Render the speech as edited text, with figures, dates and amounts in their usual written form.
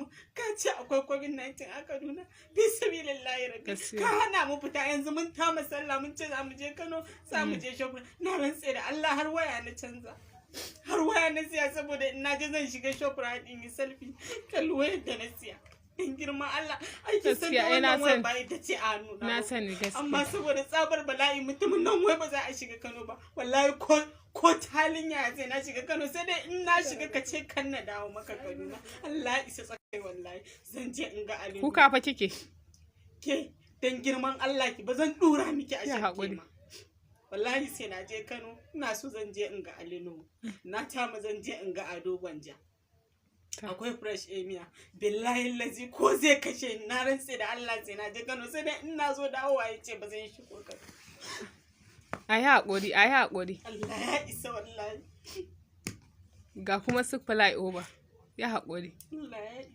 ka ce akwai COVID-19 a Kaduna, bi sabilillahi rabbi, ka hana mu fita. Yanzu mun ta masalla mun ce za mu je Kano, za mu je Shoprite. Na rantse da Allah har waya na canza, har waya na siya saboda in na je zan shiga Shoprite in yi selfie. Kalli wayar da na siya, in girma Allah, aiki san da wannan wayar ba ita ce a hannu na sani gaskiya. Amma saboda tsabar bala'i mutumin nan wai ba za a shiga Kano ba. Wallahi ko talin ya sai na shiga Kano, sai dai in na shiga ka ce kan na dawo maka Kaduna. Allah isa tsakai, wallahi zan je in ga Ali. Kuka fa kike? Ke dan girman Allah ki ba zan dura miki a shirke ma. Wallahi sai na je Kano, ina so zan je in ga Alinu. Na tama zan je in ga Ado Gwanja. Akwai fresh emia, billahi lazi ko zai kashe ni, na rantse da Allah sai na je Kano, sai dai in na zo dawowa ya ce ba zan shigo Kano. Ayi haƙuri, ayi haƙuri. Allah ya isa wallahi. Ga kuma su fly over. Ya haƙuri. Allah ya isa.